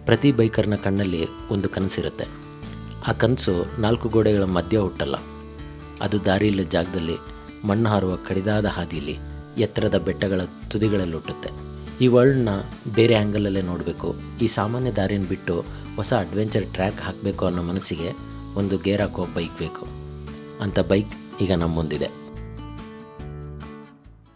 ಪ್ರತಿ ಬೈಕರ್ನ ಕಣ್ಣಲ್ಲಿ ಒಂದು ಕನಸಿರುತ್ತೆ. ಆ ಕನಸು 4 ಗೋಡೆಗಳ ಮಧ್ಯ ಹುಟ್ಟಲ್ಲ. ಅದು ದಾರಿಯಿಲ್ಲ ಜಾಗದಲ್ಲಿ, ಮಣ್ಣು ಹಾರುವ ಕಡಿದಾದ ಹಾದಿಯಲ್ಲಿ, ಎತ್ತರದ ಬೆಟ್ಟಗಳ ತುದಿಗಳಲ್ಲಿ ಹುಟ್ಟುತ್ತೆ. ಈ ವರ್ಲ್ಡ್ನ ಬೇರೆ ಆ್ಯಂಗಲಲ್ಲೇ ನೋಡಬೇಕು, ಈ ಸಾಮಾನ್ಯ ದಾರಿನ ಬಿಟ್ಟು ಹೊಸ ಅಡ್ವೆಂಚರ್ ಟ್ರ್ಯಾಕ್ ಹಾಕಬೇಕು ಅನ್ನೋ ಮನಸ್ಸಿಗೆ ಒಂದು ಗೇರ್ ಹಾಕೋ ಬೈಕ್ ಬೇಕು. ಅಂಥ ಬೈಕ್ ಈಗ ನಮ್ಮ ಮುಂದಿದೆ.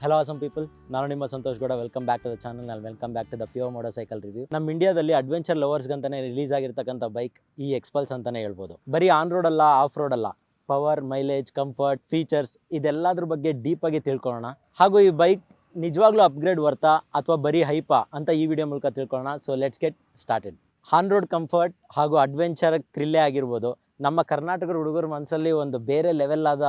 ಹಲೋ ಆಸಮ್ ಪೀಪಲ್, ನಾನು ನಿಮ್ಮ Santosh Gowda. Welcome back to the channel. Welcome back to the pure motorcycle review. ನಮ್ಮ ಇಂಡಿಯಾದಲ್ಲಿ ಅಡ್ವೆಂಚರ್ ಲವರ್ಸ್ಗಂತಾನೆ ರಿಲೀಸ್ ಆಗಿರ್ತಕ್ಕಂಥ ಬೈಕ್ ಈ ಎಕ್ಸ್ಪಲ್ಸ್ ಅಂತಲೇ ಹೇಳ್ಬೋದು. ಬರೀ ಆನ್ ರೋಡ್ ಅಲ್ಲ, ಆಫ್ ರೋಡ್ ಅಲ್ಲ, ಪವರ್, ಮೈಲೇಜ್, ಕಂಫರ್ಟ್, ಫೀಚರ್ಸ್ ಇದೆಲ್ಲದ್ರ ಬಗ್ಗೆ ಡೀಪಾಗಿ ತಿಳ್ಕೊಳ್ಳೋಣ. ಹಾಗೂ ಈ ಬೈಕ್ ನಿಜವಾಗ್ಲೂ ಅಪ್ಗ್ರೇಡ್ ವರ್ತಾ ಅಥವಾ ಬರೀ ಹೈಪಾ ಅಂತ ಈ ವಿಡಿಯೋ ಮೂಲಕ ತಿಳ್ಕೊಳ್ಳೋಣ. So let's get started. On road comfort ಹಾಗೂ ಅಡ್ವೆಂಚರ್ ಥ್ರಿಲ್ಲೇ ಆಗಿರ್ಬೋದು, ನಮ್ಮ ಕರ್ನಾಟಕದ ಹುಡುಗರ ಮನಸ್ಸಲ್ಲಿ ಒಂದು ಬೇರೆ ಲೆವೆಲ್ ಆದ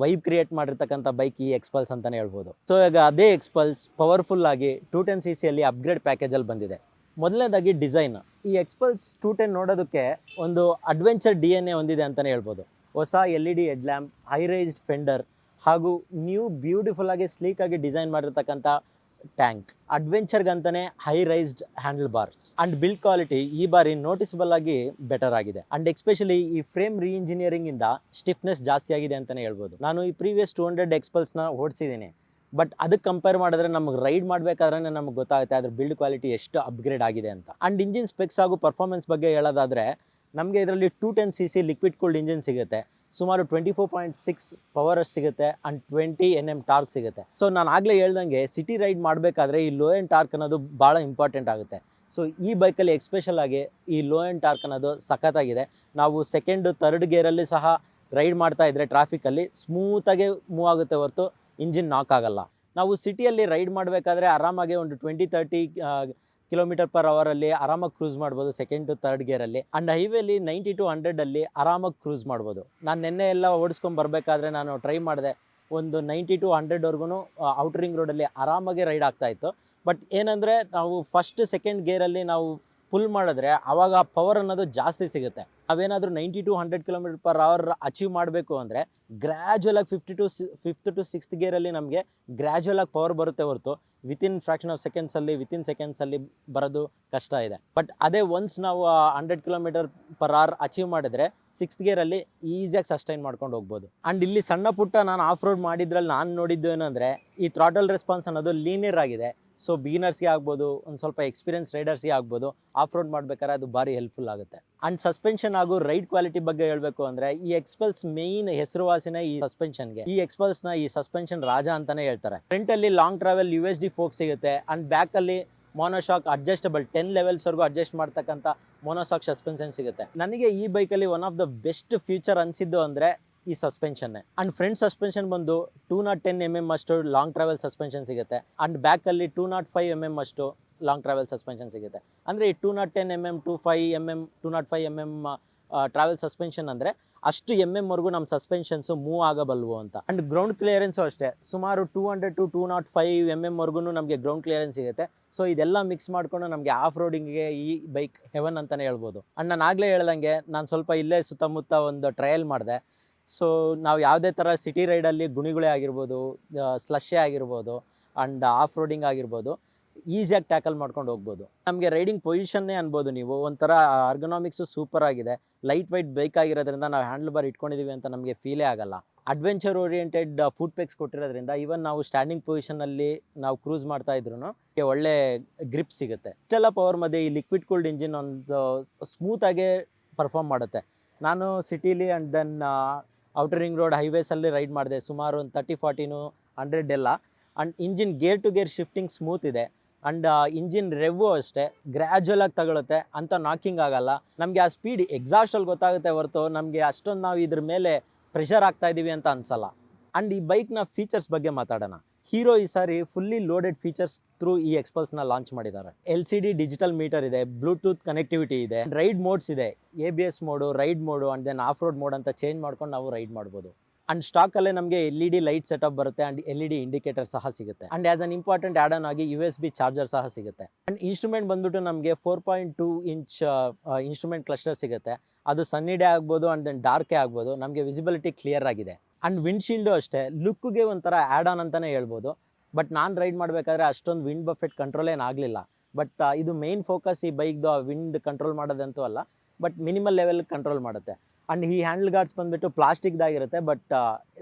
ವೈಬ್ ಕ್ರಿಯೇಟ್ ಮಾಡಿರ್ತಕ್ಕಂಥ ಬೈಕ್ ಈ ಎಕ್ಸ್ಪಲ್ಸ್ ಅಂತಲೇ ಹೇಳ್ಬೋದು. ಸೊ ಈಗ ಅದೇ ಎಕ್ಸ್ಪಲ್ಸ್ ಪವರ್ಫುಲ್ ಆಗಿ 210cc ಅಪ್ಗ್ರೇಡ್ ಪ್ಯಾಕೇಜಲ್ಲಿ ಬಂದಿದೆ. ಮೊದಲನೇದಾಗಿ ಡಿಸೈನ್. ಈ ಎಕ್ಸ್ಪಲ್ಸ್ 210 ನೋಡೋದಕ್ಕೆ ಒಂದು ಅಡ್ವೆಂಚರ್ DNA ಹೊಂದಿದೆ ಅಂತಲೇ ಹೇಳ್ಬೋದು. ಹೊಸ LED head lamp, high raised fender ಹಾಗೂ ನ್ಯೂ ಬ್ಯೂಟಿಫುಲ್ ಆಗಿ ಸ್ಲೀಕ್ ಆಗಿ ಡಿಸೈನ್ ಮಾಡಿರ್ತಕ್ಕಂಥ ಟ್ಯಾಂಕ್. ಅಡ್ವೆಂಚರ್ಗಂತಾನೆ high raised handle bars and build quality ಈ ಬಾರಿ ನೋಟಿಸಬಲ್ ಆಗಿ ಬೆಟರ್ ಆಗಿದೆ. ಅಂಡ್ ಎಸ್ಪೆಷಲಿ ಈ ಫ್ರೇಮ್ ರೀಇಂಜಿನಿಯರಿಂಗ್ ಇಂದ ಸ್ಟಿಫ್ನೆಸ್ ಜಾಸ್ತಿ ಆಗಿದೆ ಅಂತಾನೆ ಹೇಳ್ಬೋದು. ನಾನು ಈ ಪ್ರೀವಿಯಸ್ 200 ಎಕ್ಸ್ಪಲ್ಸ್ನ ಓಡಿಸಿದ್ದೀನಿ, ಬಟ್ ಅದಕ್ಕೆ ಕಂಪೇರ್ ಮಾಡಿದ್ರೆ ನಮಗೆ ರೈಡ್ ಮಾಡಬೇಕಾದ್ರೆ ನಮಗೆ ಗೊತ್ತಾಗುತ್ತೆ ಅದ್ರ ಬಿಲ್ಡ್ ಕ್ವಾಲಿಟಿ ಎಷ್ಟು ಅಪ್ಗ್ರೇಡ್ ಆಗಿದೆ ಅಂತ. ಅಂಡ್ ಇಂಜಿನ್ ಸ್ಪೆಕ್ಸ್ ಹಾಗೂ ಪರ್ಫಾರ್ಮೆನ್ಸ್ ಬಗ್ಗೆ ಹೇಳೋದಾದ್ರೆ, ನಮಗೆ ಇದರಲ್ಲಿ 210cc ಲಿಕ್ವಿಡ್ ಕೂಲ್ಡ್ ಇಂಜಿನ್ ಸಿಗುತ್ತೆ. ಸುಮಾರು 24.6 ಪವರ್ ಸಿಗುತ್ತೆ ಅಂಡ್ 20 Nm ಟಾರ್ಕ್ ಸಿಗುತ್ತೆ. ಸೊ ನಾನು ಆಗಲೇ ಹೇಳ್ದಂಗೆ ಸಿಟಿ ರೈಡ್ ಮಾಡಬೇಕಾದ್ರೆ ಈ ಲೋ ಎಂಡ್ ಟಾರ್ಕ್ ಅನ್ನೋದು ಭಾಳ ಇಂಪಾರ್ಟೆಂಟ್ ಆಗುತ್ತೆ. ಸೊ ಈ ಬೈಕಲ್ಲಿ ಎಕ್ಸ್ಪೆಷಲ್ ಆಗಿ ಈ ಲೋ ಎಂಡ್ ಟಾರ್ಕ್ ಅನ್ನೋದು ಸಖತ್ತಾಗಿದೆ. ನಾವು ಸೆಕೆಂಡ್, ಥರ್ಡ್ ಗೇರಲ್ಲಿ ಸಹ ರೈಡ್ ಮಾಡ್ತಾ ಇದ್ರೆ ಟ್ರಾಫಿಕಲ್ಲಿ ಸ್ಮೂತಾಗಿ ಮೂವ್ ಆಗುತ್ತೆ ಹೊರತು ಇಂಜಿನ್ ನಾಕ್ ಆಗಲ್ಲ. ನಾವು ಸಿಟಿಯಲ್ಲಿ ರೈಡ್ ಮಾಡಬೇಕಾದ್ರೆ ಆರಾಮಾಗಿ ಒಂದು 20-30 km/h ಆರಾಮಾಗಿ ಕ್ರೂಸ್ ಮಾಡ್ಬೋದು ಸೆಕೆಂಡ್ ಟು ಥರ್ಡ್ ಗೇರಲ್ಲಿ. ಅಂಡ್ ಹೈವೇಲಿ 90 to 100 ಆರಾಮಾಗಿ ಕ್ರೂಸ್ ಮಾಡ್ಬೋದು. ನಾನು ನಿನ್ನೆ ಎಲ್ಲ ಓಡಿಸ್ಕೊಂಡು ಬರಬೇಕಾದ್ರೆ ನಾನು ಟ್ರೈ ಮಾಡಿದೆ, ಒಂದು 90 to 100 ಔಟರ್ ರಿಂಗ್ ರೋಡಲ್ಲಿ ಆರಾಮಾಗಿ ರೈಡ್ ಆಗ್ತಾಯಿತ್ತು. ಬಟ್ ಏನಂದರೆ ನಾವು ಫಸ್ಟ್ ಸೆಕೆಂಡ್ ಗೇರಲ್ಲಿ ನಾವು ಫುಲ್ ಮಾಡಿದ್ರೆ ಆವಾಗ ಪವರ್ ಅನ್ನೋದು ಜಾಸ್ತಿ ಸಿಗುತ್ತೆ. ನಾವೇನಾದರೂ 90 to 100 km/h ಅಚೀವ್ ಮಾಡಬೇಕು ಅಂದರೆ ಗ್ರ್ಯಾಜುವಲ್ ಆಗಿ 5th to 6th ಗೇರಲ್ಲಿ ನಮಗೆ ಗ್ರ್ಯಾಜುವಲ್ ಆಗಿ ಪವರ್ ಬರುತ್ತೆ ಹೊರತು ವಿತಿನ್ ಫ್ರಾಕ್ಷನ್ ಆಫ್ ಸೆಕೆಂಡ್ಸಲ್ಲಿ ಸೆಕೆಂಡ್ಸಲ್ಲಿ ಬರೋದು ಕಷ್ಟ ಇದೆ. ಬಟ್ ಅದೇ ಒನ್ಸ್ ನಾವು 100 km/h ಅಚೀವ್ ಮಾಡಿದ್ರೆ 6th ಗೇರಲ್ಲಿ ಈಸಿಯಾಗಿ ಸಸ್ಟೈನ್ ಮಾಡ್ಕೊಂಡು ಹೋಗ್ಬೋದು. ಆ್ಯಂಡ್ ಇಲ್ಲಿ ಸಣ್ಣ ಪುಟ್ಟ ನಾನು ಆಫ್ ರೋಡ್ ಮಾಡಿದ್ರಲ್ಲಿ ನಾನು ನೋಡಿದ್ದು ಏನಂದರೆ, ಈ ಥ್ರಾಟಲ್ ರೆಸ್ಪಾನ್ಸ್ ಅನ್ನೋದು ಲೀನಿಯರ್ ಆಗಿದೆ. ಸೊ ಬಿಗಿನರ್ಸ್ಗೆ ಆಗ್ಬೋದು, ಒಂದು ಸ್ವಲ್ಪ ಎಕ್ಸ್ಪೀರಿಯನ್ಸ್ ರೈಡರ್ಸ್ಗೆ ಆಗ್ಬೋದು, ಆಫ್ ರೋಡ್ ಮಾಡ್ಬೇಕಾದ್ರೆ ಅದು ಭಾರಿ ಹೆಲ್ಪ್ಫುಲ್ ಆಗುತ್ತೆ. ಆ್ಯಂಡ್ ಸಸ್ಪೆನ್ಷನ್ ಹಾಗೂ ರೈಡ್ ಕ್ವಾಲಿಟಿ ಬಗ್ಗೆ ಹೇಳಬೇಕು ಅಂದರೆ, ಈ ಎಕ್ಸ್ಪಲ್ಸ್ ಮೇಯ್ನ್ ಹೆಸರುವಾಸಿನೇ ಈ ಸಸ್ಪೆನ್ಷನ್ಗೆ. ಈ ಎಕ್ಸ್ಪಲ್ಸ್ನ ಈ ಸಸ್ಪೆನ್ಷನ್ ರಾಜ ಅಂತಾನೆ ಹೇಳ್ತಾರೆ. ಫ್ರಂಟಲ್ಲಿ ಲಾಂಗ್ ಟ್ರಾವೆಲ್ USD ಫೋಕ್ ಸಿಗುತ್ತೆ. ಆ್ಯಂಡ್ ಬ್ಯಾಕಲ್ಲಿ ಮೋನೋಶಾಕ್ ಅಡ್ಜಸ್ಟಬಲ್ 10 levelsವರೆಗೂ ಅಡ್ಜಸ್ಟ್ ಮಾಡ್ತಕ್ಕಂಥ ಮೋನೋಶಾಕ್ ಸಸ್ಪೆನ್ಷನ್ ಸಿಗುತ್ತೆ. ನನಗೆ ಈ ಬೈಕಲ್ಲಿ one of the best future ಅನಿಸಿದ್ದು ಅಂದರೆ ಈ ಸಸ್ಪೆನ್ಷನ್ನೇ. ಅಂಡ್ ಫ್ರಂಟ್ ಸಸ್ಪೆನ್ಷನ್ ಬಂದು 210 mm ಅಷ್ಟು ಲಾಂಗ್ ಟ್ರಾವೆಲ್ ಸಸ್ಪೆನ್ಷನ್ ಸಿಗುತ್ತೆ. ಅಂಡ್ ಬ್ಯಾಕಲ್ಲಿ 205 mm ಅಷ್ಟು ಲಾಂಗ್ ಟ್ರಾವೆಲ್ ಸಸ್ಪೆನ್ಷನ್ ಸಿಗುತ್ತೆ. ಅಂದರೆ ಈ 210 mm 205 mm ಟ್ರಾವೆಲ್ ಸಸ್ಪೆನ್ಷನ್ ಅಂದರೆ ಅಷ್ಟು ವರೆಗೂ ನಮ್ಮ ಸಸ್ಪೆನ್ಷನ್ಸು ಮೂವ್ ಆಗಬಲ್ವು ಅಂತ. ಅಂಡ್ ಗ್ರೌಂಡ್ ಕ್ಲಿಯರೆನ್ಸು ಅಷ್ಟೇ, ಸುಮಾರು 200 to 205 mm ವರೆಗೂ ನಮಗೆ ಗ್ರೌಂಡ್ ಕ್ಲಿಯರೆನ್ಸ್ ಸಿಗುತ್ತೆ. ಸೊ ಇದೆಲ್ಲ ಮಿಕ್ಸ್ ಮಾಡಿಕೊಂಡು ನಮಗೆ ಆಫ್ ರೋಡಿಂಗಿಗೆ ಈ ಬೈಕ್ ಹೆವನ್ ಅಂತಲೇ ಹೇಳ್ಬೋದು. ಅಂಡ್ ನಾನು ಆಗಲೇ ಹೇಳ್ದಂಗೆ ನಾನು ಸ್ವಲ್ಪ ಇಲ್ಲೇ ಸುತ್ತಮುತ್ತ ಒಂದು ಟ್ರಯಲ್ ಮಾಡಿದೆ. ಸೊ ನಾವು ಯಾವುದೇ ಥರ ಸಿಟಿ ರೈಡಲ್ಲಿ ಗುಣಿಗಳೇ ಆಗಿರ್ಬೋದು, ಸ್ಲಶ್ಶೇ ಆಗಿರ್ಬೋದು, ಆ್ಯಂಡ್ ಆಫ್ ರೋಡಿಂಗ್ ಆಗಿರ್ಬೋದು, ಈಸಿಯಾಗಿ ಟ್ಯಾಕಲ್ ಮಾಡ್ಕೊಂಡು ಹೋಗ್ಬೋದು. ನಮಗೆ ರೈಡಿಂಗ್ ಪೊಸಿಷನ್ನೇ ಅನ್ಬೋದು ನೀವು. ಒಂಥರ ಆರ್ಗನಾಮಿಕ್ಸು ಸೂಪರ್ ಆಗಿದೆ. ಲೈಟ್ ವೈಟ್ ಬೈಕ್ ಆಗಿರೋದ್ರಿಂದ ನಾವು ಹ್ಯಾಂಡಲ್ ಬಾರ್ ಇಟ್ಕೊಂಡಿದ್ದೀವಿ ಅಂತ ನಮಗೆ ಫೀಲೇ ಆಗಲ್ಲ. ಅಡ್ವೆಂಚರ್ ಓರಿಯೆಂಟೆಡ್ ಫುಟ್ ಪೆಕ್ಸ್ ಕೊಟ್ಟಿರೋದ್ರಿಂದ ಈವನ್ ನಾವು ಸ್ಟ್ಯಾಂಡಿಂಗ್ ಪೊಸಿಷನಲ್ಲಿ ನಾವು ಕ್ರೂಸ್ ಮಾಡ್ತಾ ಇದ್ರೂ ಒಳ್ಳೆ ಗ್ರಿಪ್ ಸಿಗುತ್ತೆ. ಇಷ್ಟೆಲ್ಲ ಪವರ್ ಮಧ್ಯೆ ಈ ಲಿಕ್ವಿಡ್ ಕೂಲ್ಡ್ ಇಂಜಿನ್ ಒಂದು ಸ್ಮೂತಾಗೆ ಪರ್ಫಾರ್ಮ್ ಮಾಡುತ್ತೆ. ನಾನು ಸಿಟೀಲಿ and then outer ring road ಹೈವೇಸಲ್ಲಿ ರೈಡ್ ಮಾಡಿದೆ, ಸುಮಾರು ಒಂದು 30-40 100 ಎಲ್ಲ. And engine gear to gear shifting smooth ಇದೆ. ಆ್ಯಂಡ್ ಇಂಜಿನ್ ರೆವ್ವು ಅಷ್ಟೇ ಗ್ರ್ಯಾಜುವಲ್ ಆಗಿ ತಗೊಳುತ್ತೆ, ಅಂತ ನಾಕಿಂಗ್ ಆಗಲ್ಲ. ನಮಗೆ ಆ ಸ್ಪೀಡ್ ಎಕ್ಸಾಸ್ಟಲ್ಲಿ ಗೊತ್ತಾಗುತ್ತೆ ಹೊರತು ನಮಗೆ ಅಷ್ಟೊಂದು ನಾವು ಇದ್ರ ಮೇಲೆ ಪ್ರೆಷರ್ ಆಗ್ತಾ ಇದ್ದೀವಿ ಅಂತ ಅನಿಸಲ್ಲ. ಆ್ಯಂಡ್ ಈ ಬೈಕ್ನ ಫೀಚರ್ಸ್ ಬಗ್ಗೆ ಮಾತಾಡೋಣ. ಹೀರೋ ಈ ಸಾರಿ ಫುಲ್ಲಿ ಲೋಡೆಡ್ ಫೀಚರ್ಸ್ ಥ್ರೂ ಈ ಎಕ್ಸ್ಪಲ್ಸ್ನ ಲಾಂಚ್ ಮಾಡಿದ್ದಾರೆ. LCD ಡಿಜಿಟಲ್ ಮೀಟರ್ ಇದೆ, ಬ್ಲೂಟೂತ್ ಕನೆಕ್ಟಿವಿಟಿ ಇದೆ, ರೈಡ್ ಮೋಡ್ಸ್ ಇದೆ, ABS mode, ride mode and then off road mode ಅಂತ ಚೇಂಜ್ ಮಾಡ್ಕೊಂಡು ನಾವು ರೈಡ್ ಮಾಡ್ಬೋದು. ಆ್ಯಂಡ್ ಸ್ಟಾಕಲ್ಲೇ ನಮಗೆ LED ಲೈಟ್ ಸೆಟಪ್ ಬರುತ್ತೆ ಆ್ಯಂಡ್ LED ಇಂಡಿಕೇಟರ್ ಸಹ ಸಿಗುತ್ತೆ. And as an important add on ಆಗಿ USB ಚಾರ್ಜರ್ ಸಹ ಸಿಗುತ್ತೆ. ಆ್ಯಂಡ್ ಇನ್ಸ್ಟ್ರೂಮೆಂಟ್ ಬಂದ್ಬಿಟ್ಟು ನಮಗೆ 4.2 inch ಇನ್ಸ್ಟ್ರೂಮೆಂಟ್ ಕ್ಲಸ್ಟರ್ ಸಿಗುತ್ತೆ. ಅದು ಸನ್ನಿ ಡೇ ಆಗ್ಬೋದು ಆ್ಯಂಡ್ ದೆನ್ ಡಾರ್ಕೇ ಆಗ್ಬೋದು, ನಮಗೆ ವಿಸಿಬಿಲಿಟಿ ಕ್ಲಿಯರ್ ಆಗಿದೆ. ಆ್ಯಂಡ್ ವಿಂಡ್ಶೀಲ್ಡು ಅಷ್ಟೇ ಲುಕ್ಗೆ ಒಂಥರ ಆ್ಯಡ್ ಆನ್ ಅಂತಲೇ ಹೇಳ್ಬೋದು. ಬಟ್ ನಾನು ರೈಡ್ ಮಾಡಬೇಕಾದ್ರೆ ಅಷ್ಟೊಂದು ವಿಂಡ್ ಬಫೆಟ್ ಕಂಟ್ರೋಲ್ ಏನಾಗಲಿಲ್ಲ. ಬಟ್ ಇದು ಮೇನ್ ಫೋಕಸ್ ಈ ಬೈಕ್ದು ವಿಂಡ್ ಕಂಟ್ರೋಲ್ ಮಾಡೋದಂತೂ ಅಲ್ಲ, ಬಟ್ ಮಿನಿಮಲ್ ಲೆವೆಲ್ ಕಂಟ್ರೋಲ್ ಮಾಡುತ್ತೆ. ಅಂಡ್ ಈ ಹ್ಯಾಂಡಲ್ ಗಾರ್ಡ್ಸ್ ಬಂದ್ಬಿಟ್ಟು ಪ್ಲಾಸ್ಟಿಕ್ದಾಗಿರುತ್ತೆ, ಬಟ್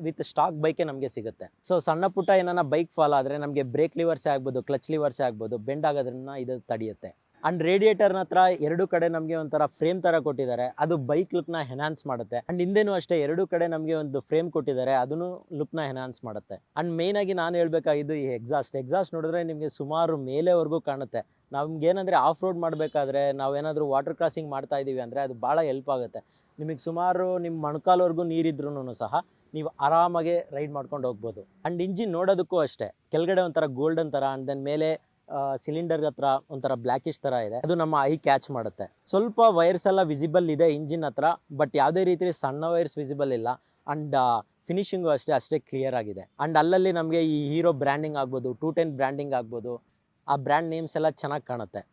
ವಿತ್ ಸ್ಟಾಕ್ ಬೈಕೆ ನಮಗೆ ಸಿಗುತ್ತೆ. ಸೊ ಸಣ್ಣ ಪುಟ್ಟ ಏನಾರ ಬೈಕ್ ಫಾಲ್ ಆದರೆ ನಮಗೆ ಬ್ರೇಕ್ ಲಿವರ್ಸೇ ಆಗ್ಬೋದು, ಕ್ಲಚ್ ಲಿವರ್ಸೇ ಆಗ್ಬೋದು, ಬೆಂಡ್ ಆಗೋದ್ರನ್ನ ಇದು ತಡೆಯುತ್ತೆ. ಅಂಡ್ ರೇಡಿಯೇಟರ್ನ ಹತ್ರ ಎರಡು ಕಡೆ ನಮಗೆ ಒಂಥರ ಫ್ರೇಮ್ ಥರ ಕೊಟ್ಟಿದ್ದಾರೆ, ಅದು ಬೈಕ್ ಲುಕ್ನ ಎನ್ಹಾನ್ಸ್ ಮಾಡುತ್ತೆ. ಅಂಡ್ ಹಿಂದೆನೂ ಅಷ್ಟೇ ಎರಡು ಕಡೆ ನಮಗೆ ಒಂದು ಫ್ರೇಮ್ ಕೊಟ್ಟಿದ್ದಾರೆ, ಅದನ್ನು ಲುಕ್ನ ಎನ್ಹಾನ್ಸ್ ಮಾಡುತ್ತೆ. ಅಂಡ್ ಮೇಯ್ನಾಗಿ ನಾನು ಹೇಳ್ಬೇಕಾಗಿದ್ದು ಈ ಎಕ್ಸಾಸ್ಟ್ ನೋಡಿದ್ರೆ ನಿಮಗೆ ಸುಮಾರು ಮೇಲೆವರೆಗೂ ಕಾಣುತ್ತೆ. ನಮ್ಗೇನಂದರೆ ಆಫ್ ರೋಡ್ ಮಾಡಬೇಕಾದ್ರೆ ನಾವೇನಾದರೂ ವಾಟರ್ ಕ್ರಾಸಿಂಗ್ ಮಾಡ್ತಾ ಇದ್ದೀವಿ ಅಂದರೆ ಅದು ಭಾಳ ಹೆಲ್ಪ್ ಆಗುತ್ತೆ. ನಿಮಗೆ ಸುಮಾರು ನಿಮ್ಮ ಮೊಣಕಾಲ್ವರೆಗೂ ನೀರಿದ್ರೂ ಸಹ ನೀವು ಆರಾಮಾಗಿ ರೈಡ್ ಮಾಡ್ಕೊಂಡು ಹೋಗ್ಬೋದು. ಅಂಡ್ ಇಂಜಿನ್ ನೋಡೋದಕ್ಕೂ ಅಷ್ಟೇ, ಕೆಳಗಡೆ ಒಂಥರ ಗೋಲ್ಡನ್ ಥರ, ಅಂಡ್ ದೆನ್ ಮೇಲೆ ಸಿಲಿಂಡರ್ ಹತ್ರ ಒಂಥರ ಬ್ಲ್ಯಾಕಿಶ್ ಥರ ಇದೆ, ಅದು ನಮ್ಮ ಐ ಕ್ಯಾಚ್ ಮಾಡುತ್ತೆ. ಸ್ವಲ್ಪ ವೈರ್ಸ್ ಎಲ್ಲ ವಿಸಿಬಲ್ ಇದೆ ಇಂಜಿನ್ ಹತ್ರ, ಬಟ್ ಯಾವುದೇ ರೀತಿ ಸಣ್ಣ ವೈರ್ಸ್ ವಿಸಿಬಲ್ ಇಲ್ಲ. ಅಂಡ್ ಫಿನಿಶಿಂಗು ಅಷ್ಟೇ ಕ್ಲಿಯರ್ ಆಗಿದೆ. ಅಂಡ್ ಅಲ್ಲಲ್ಲಿ ನಮಗೆ ಈ ಹೀರೋ ಬ್ರ್ಯಾಂಡಿಂಗ್ ಆಗ್ಬೋದು, 210 ಬ್ರ್ಯಾಂಡಿಂಗ್ ಆಗ್ಬೋದು, ಆ ಬ್ರ್ಯಾಂಡ್ ನೇಮ್ಸ್ ಎಲ್ಲ ಚೆನ್ನಾಗಿ ಕಾಣುತ್ತೆ.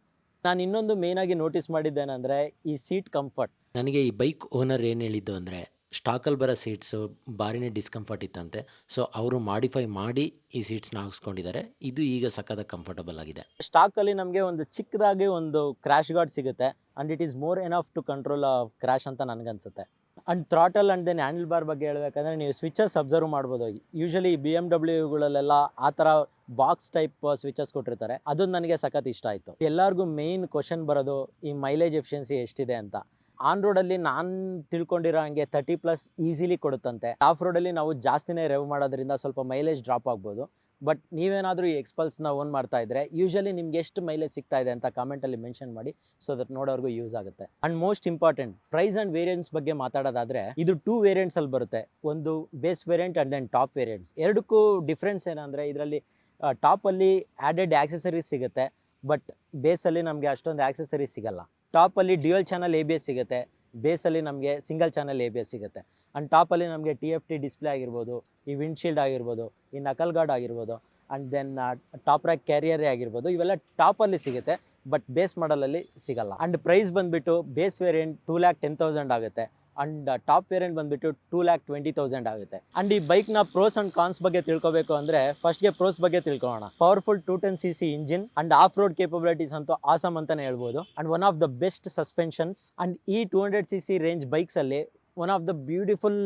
ನಾನು ಇನ್ನೊಂದು ಮೇಯ್ನಾಗಿ ನೋಟಿಸ್ ಮಾಡಿದ್ದೇನೆಂದರೆ ಈ ಸೀಟ್ ಕಂಫರ್ಟ್. ನನಗೆ ಈ ಬೈಕ್ ಓನರ್ ಏನು ಹೇಳಿದ್ದು ಅಂದರೆ, ಸ್ಟಾಕಲ್ಲಿ ಬರೋ ಸೀಟ್ಸು ಭಾರಿನೇ ಡಿಸ್ಕಂಫರ್ಟ್ ಇತ್ತಂತೆ. ಸೊ ಅವರು ಮಾಡಿಫೈ ಮಾಡಿ ಈ ಸೀಟ್ಸ್ನ ಹಾಕ್ಸ್ಕೊಂಡಿದ್ದಾರೆ. ಇದು ಈಗ ಸಖತ್ ಕಂಫರ್ಟಬಲ್ ಆಗಿದೆ. ಸ್ಟಾಕಲ್ಲಿ ನಮಗೆ ಒಂದು ಚಿಕ್ಕದಾಗಿ ಒಂದು ಕ್ರ್ಯಾಶ್ ಗಾರ್ಡ್ ಸಿಗುತ್ತೆ, and it is more enough to control crash ಅಂತ ನನಗನ್ಸುತ್ತೆ. And throttle and then handlebar ಬಗ್ಗೆ ಹೇಳಬೇಕಂದ್ರೆ ನೀವು ಸ್ವಿಚಸ್ ಅಬ್ಸರ್ವ್ ಮಾಡ್ಬೋದು. ಯೂಶಲಿ BMW ಆ ಥರ ಬಾಕ್ಸ್ ಟೈಪ್ ಸ್ವಿಚಸ್ ಕೊಟ್ಟಿರ್ತಾರೆ, ಅದು ನನಗೆ ಸಖತ್ ಇಷ್ಟ ಆಯಿತು. ಎಲ್ಲರಿಗೂ ಮೇಯ್ನ್ ಕ್ವಶನ್ ಬರೋದು ಈ ಮೈಲೇಜ್ ಎಫಿಷಿಯನ್ಸಿ ಎಷ್ಟಿದೆ ಅಂತ. ಆನ್ ರೋಡಲ್ಲಿ ನಾನು ತಿಳ್ಕೊಂಡಿರೋ ಹಂಗೆ 30+ ಈಸಿಲಿ ಕೊಡುತ್ತಂತೆ. ಆಫ್ ರೋಡಲ್ಲಿ ನಾವು ಜಾಸ್ತಿನೇ ರೆವ್ ಮಾಡೋದ್ರಿಂದ ಸ್ವಲ್ಪ ಮೈಲೇಜ್ ಡ್ರಾಪ್ ಆಗ್ಬೋದು. ಬಟ್ ನೀವೇನಾದರೂ ಈ ಎಕ್ಸ್ಪಲ್ಸ್ನ ಓನ್ ಮಾಡ್ತಾ ಇದ್ದರೆ ಯೂಶಲಿ ನಿಮ್ಗೆ ಎಷ್ಟು ಮೈಲೇಜ್ ಸಿಗ್ತಾ ಇದೆ ಅಂತ ಕಾಮೆಂಟಲ್ಲಿ ಮೆನ್ಷನ್ ಮಾಡಿ, ಸೊ ದಟ್ ನೋಡೋರ್ಗೂ ಯೂಸ್ ಆಗುತ್ತೆ. And most important, price and variants ಬಗ್ಗೆ ಮಾತಾಡೋದಾದರೆ ಇದು 2 ವೇರಿಯಂಟ್ಸಲ್ಲಿ ಬರುತ್ತೆ. ಒಂದು base variant and then top variants. ಎರಡಕ್ಕೂ ಡಿಫ್ರೆನ್ಸ್ ಏನಂದರೆ ಇದರಲ್ಲಿ ಟಾಪಲ್ಲಿ ಆ್ಯಡೆಡ್ ಆಕ್ಸೆಸರೀಸ್ ಸಿಗುತ್ತೆ, ಬಟ್ ಬೇಸಲ್ಲಿ ನಮಗೆ ಅಷ್ಟೊಂದು ಆಕ್ಸೆಸರೀಸ್ ಸಿಗಲ್ಲ. ಟಾಪಲ್ಲಿ ಡ್ಯುಯಲ್ ಚಾನಲ್ ABS ಸಿಗುತ್ತೆ, ಬೇಸಲ್ಲಿ ನಮಗೆ ಸಿಂಗಲ್ ಚಾನಲ್ ABS ಸಿಗುತ್ತೆ. ಆ್ಯಂಡ್ ಟಾಪಲ್ಲಿ ನಮಗೆ TFT ಡಿಸ್ಪ್ಲೇ ಆಗಿರ್ಬೋದು, ಈ ವಿಂಡ್ಶೀಲ್ಡ್ ಆಗಿರ್ಬೋದು, ಈ ನಕಲ್ ಗಾರ್ಡ್ ಆಗಿರ್ಬೋದು, ಆ್ಯಂಡ್ ದೆನ್ ಟಾಪ್ ರ್ಯಾಕ್ ಕ್ಯಾರಿಯರೇ ಆಗಿರ್ಬೋದು, ಇವೆಲ್ಲ ಟಾಪಲ್ಲಿ ಸಿಗುತ್ತೆ, ಬಟ್ ಬೇಸ್ ಮಾಡಲಲ್ಲಿ ಸಿಗಲ್ಲ. ಆ್ಯಂಡ್ ಪ್ರೈಸ್ ಬಂದುಬಿಟ್ಟು ಬೇಸ್ ವೇರಿಯಂಟ್ 2,10,000 ಆಗುತ್ತೆ, ಅಂಡ್ ಟಾಪ್ ವೇರಿಯಂಟ್ ಬಂದುಬಿಟ್ಟು 2,20,000 ಆಗುತ್ತೆ. ಅಂಡ್ ಈ ಬೈಕ್ನ ಪ್ರೋಸ್ ಅಂಡ್ ಕಾನ್ಸ್ ಬಗ್ಗೆ ತಿಳ್ಕೊಬೇಕು ಅಂದರೆ ಫಸ್ಟ್ಗೆ ಪ್ರೋಸ್ ಬಗ್ಗೆ ತಿಳ್ಕೊಳ್ಳೋಣ. Powerful 210cc engine and off road capabilities ಅಂತೂ ಆಸಮ್ ಅಂತಲೇ ಹೇಳ್ಬೋದು. And one of the best suspensions. And ಈ 200cc ರೇಂಜ್ ಬೈಕ್ಸಲ್ಲಿ one of the beautiful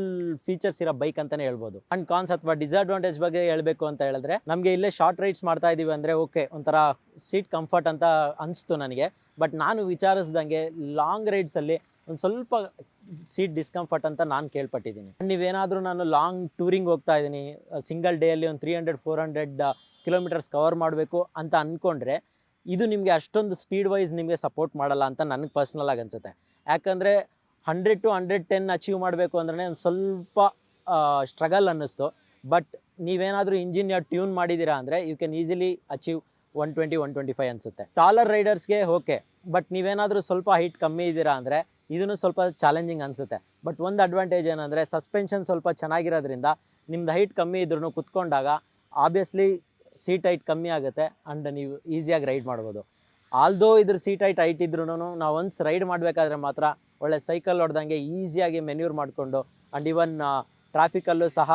features ಇರೋ ಬೈಕ್ ಅಂತಲೇ ಹೇಳ್ಬೋದು. ಅಂಡ್ ಕಾನ್ಸ್ ಅಥವಾ ಡಿಸ್ಅಡ್ವಾಂಟೇಜ್ ಬಗ್ಗೆ ಹೇಳಬೇಕು ಅಂತ ಹೇಳಿದ್ರೆ, ನಮಗೆ ಇಲ್ಲೇ ಶಾರ್ಟ್ ರೈಡ್ಸ್ ಮಾಡ್ತಾ ಇದ್ದೀವಿ ಅಂದರೆ ಓಕೆ, ಒಂಥರ ಸೀಟ್ ಕಂಫರ್ಟ್ ಅಂತ ಅನಿಸ್ತು ನನಗೆ. ಬಟ್ ನಾನು ವಿಚಾರಿಸ್ದಂಗೆ ಲಾಂಗ್ ರೈಡ್ಸಲ್ಲಿ ಒಂದು ಸ್ವಲ್ಪ ಸೀಟ್ ಡಿಸ್ಕಂಫರ್ಟ್ ಅಂತ ನಾನು ಕೇಳ್ಪಟ್ಟಿದ್ದೀನಿ. ನೀವೇನಾದರೂ ನಾನು ಲಾಂಗ್ ಟೂರಿಂಗ್ ಹೋಗ್ತಾ ಇದ್ದೀನಿ, ಸಿಂಗಲ್ ಡೇಯಲ್ಲಿ ಒಂದು 300-400 ಕಿಲೋಮೀಟರ್ಸ್ ಕವರ್ ಮಾಡಬೇಕು ಅಂತ ಅಂದ್ಕೊಂಡ್ರೆ ಇದು ನಿಮಗೆ ಅಷ್ಟೊಂದು ಸ್ಪೀಡ್ ವೈಸ್ ನಿಮಗೆ ಸಪೋರ್ಟ್ ಮಾಡಲ್ಲ ಅಂತ ನನಗೆ ಪರ್ಸ್ನಲಾಗಿ ಅನಿಸುತ್ತೆ. ಯಾಕಂದರೆ 100 to 110 ಅಚೀವ್ ಮಾಡಬೇಕು ಅಂದ್ರೆ ಒಂದು ಸ್ವಲ್ಪ ಸ್ಟ್ರಗಲ್ ಅನ್ನಿಸ್ತು. ಬಟ್ ನೀವೇನಾದರೂ ಇಂಜಿನ್ ಟ್ಯೂನ್ ಮಾಡಿದ್ದೀರಾ ಅಂದರೆ ಯು ಕ್ಯಾನ್ ಈಸಿಲಿ ಅಚೀವ್ 120-125 ಅನಿಸುತ್ತೆ. ಟಾಲರ್ ರೈಡರ್ಸ್ಗೆ ಓಕೆ, ಬಟ್ ನೀವೇನಾದರೂ ಸ್ವಲ್ಪ ಹೈಟ್ ಕಮ್ಮಿ ಇದ್ದೀರಾ ಅಂದರೆ ಇದನ್ನು ಸ್ವಲ್ಪ ಚಾಲೆಂಜಿಂಗ್ ಅನಿಸುತ್ತೆ. ಬಟ್ ಒಂದು ಅಡ್ವಾಂಟೇಜ್ ಏನಂದರೆ ಸಸ್ಪೆನ್ಷನ್ ಸ್ವಲ್ಪ ಚೆನ್ನಾಗಿರೋದ್ರಿಂದ ನಿಮ್ದು ಹೈಟ್ ಕಮ್ಮಿ ಇದ್ರೂ ಕುತ್ಕೊಂಡಾಗ ಆಬ್ವಿಯಸ್ಲಿ ಸೀಟ್ ಹೈಟ್ ಕಮ್ಮಿ ಆಗುತ್ತೆ ಆ್ಯಂಡ್ ನೀವು ಈಸಿಯಾಗಿ ರೈಡ್ ಮಾಡ್ಬೋದು. ಆಲ್ದೋ ಇದ್ರ ಸೀಟ್ ಹೈಟ್ ಇದ್ರೂ ನಾವು ಒನ್ಸ್ ರೈಡ್ ಮಾಡಬೇಕಾದ್ರೆ ಮಾತ್ರ ಒಳ್ಳೆ ಸೈಕಲ್ ಹೊಡೆದಂಗೆ ಈಸಿಯಾಗಿ ಮೆನ್ಯೂರ್ ಮಾಡಿಕೊಂಡು ಆ್ಯಂಡ್ ಇವನ್ ಟ್ರಾಫಿಕಲ್ಲೂ ಸಹ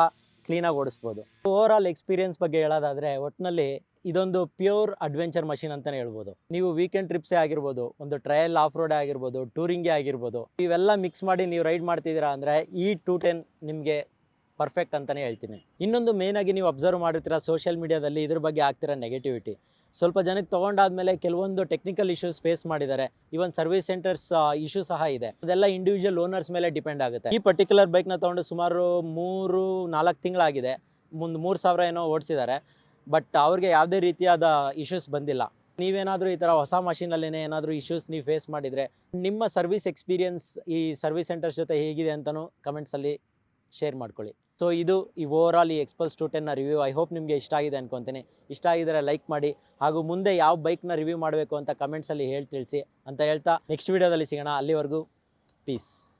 ಕ್ಲೀನಾಗಿ ಓಡಿಸ್ಬೋದು. ಓವರ್ ಆಲ್ ಎಕ್ಸ್ಪೀರಿಯನ್ಸ್ ಬಗ್ಗೆ ಹೇಳೋದಾದರೆ ಒಟ್ಟಿನಲ್ಲಿ ಇದೊಂದು ಪ್ಯೂರ್ ಅಡ್ವೆಂಚರ್ ಮಷಿನ್ ಅಂತಲೇ ಹೇಳ್ಬೋದು. ನೀವು ವೀಕೆಂಡ್ ಟ್ರಿಪ್ಸೇ ಆಗಿರ್ಬೋದು, ಒಂದು ಟ್ರಯಲ್ ಆಫ್ ರೋಡೇ ಆಗಿರ್ಬೋದು, ಟೂರಿಂಗೇ ಆಗಿರ್ಬೋದು, ಇವೆಲ್ಲ ಮಿಕ್ಸ್ ಮಾಡಿ ನೀವು ರೈಡ್ ಮಾಡ್ತಿದ್ದೀರಾ ಅಂದರೆ ಈ 210 ನಿಮಗೆ ಪರ್ಫೆಕ್ಟ್ ಅಂತಲೇ ಹೇಳ್ತೀನಿ. ಇನ್ನೊಂದು ಮೇಯ್ನಾಗಿ ನೀವು ಅಬ್ಸರ್ವ್ ಮಾಡಿರ್ತೀರ ಸೋಷಿಯಲ್ ಮೀಡಿಯಾದಲ್ಲಿ ಇದ್ರ ಬಗ್ಗೆ ಆಗ್ತಿರೋ ನೆಗೆಟಿವಿಟಿ. ಸ್ವಲ್ಪ ಜನಕ್ಕೆ ತೊಗೊಂಡಾದ್ಮೇಲೆ ಕೆಲವೊಂದು ಟೆಕ್ನಿಕಲ್ ಇಶ್ಯೂಸ್ ಫೇಸ್ ಮಾಡಿದ್ದಾರೆ. ಇವನ್ ಸರ್ವಿಸ್ ಸೆಂಟರ್ಸ್ ಇಶ್ಯೂ ಸಹ ಇದೆ. ಅದೆಲ್ಲ ಇಂಡಿವಿಜುವಲ್ ಓನರ್ಸ್ ಮೇಲೆ ಡಿಪೆಂಡ್ ಆಗುತ್ತೆ. ಈ ಪರ್ಟಿಕ್ಯುಲರ್ ಬೈಕ್ನ ತೊಗೊಂಡು ಸುಮಾರು 3-4 ತಿಂಗಳಾಗಿದೆ, ಮುಂದೆ 3,000 ಏನೋ ಓಡಿಸಿದ್ದಾರೆ. ಬಟ್ ಅವ್ರಿಗೆ ಯಾವುದೇ ರೀತಿಯಾದ ಇಶ್ಯೂಸ್ ಬಂದಿಲ್ಲ. ನೀವೇನಾದರೂ ಈ ಥರ ಹೊಸ ಮಷೀನಲ್ಲೇ ಏನಾದರೂ ಇಶ್ಯೂಸ್ ನೀವು ಫೇಸ್ ಮಾಡಿದರೆ ನಿಮ್ಮ ಸರ್ವಿಸ್ ಎಕ್ಸ್ಪೀರಿಯನ್ಸ್ ಈ ಸರ್ವಿಸ್ ಸೆಂಟರ್ಸ್ ಜೊತೆ ಹೇಗಿದೆ ಅಂತಲೂ ಕಮೆಂಟ್ಸಲ್ಲಿ ಶೇರ್ ಮಾಡ್ಕೊಳ್ಳಿ. ಸೊ ಇದು ಈ ಓವರ್ ಆಲ್ ಈ ಎಕ್ಸ್ಪಲ್ಸ್ 210ನ ರಿವ್ಯೂ. ಐ ಹೋಪ್ ನಿಮಗೆ ಇಷ್ಟ ಆಗಿದೆ ಅನ್ಕೊತೀನಿ. ಇಷ್ಟ ಆಗಿದರೆ ಲೈಕ್ ಮಾಡಿ, ಹಾಗೂ ಮುಂದೆ ಯಾವ ಬೈಕ್ನ ರಿವ್ಯೂ ಮಾಡಬೇಕು ಅಂತ ಕಮೆಂಟ್ಸಲ್ಲಿ ತಿಳಿಸಿ ಅಂತ ಹೇಳ್ತಾ ನೆಕ್ಸ್ಟ್ ವೀಡಿಯೋದಲ್ಲಿ ಸಿಗೋಣ. ಅಲ್ಲಿವರೆಗೂ ಪೀಸ್.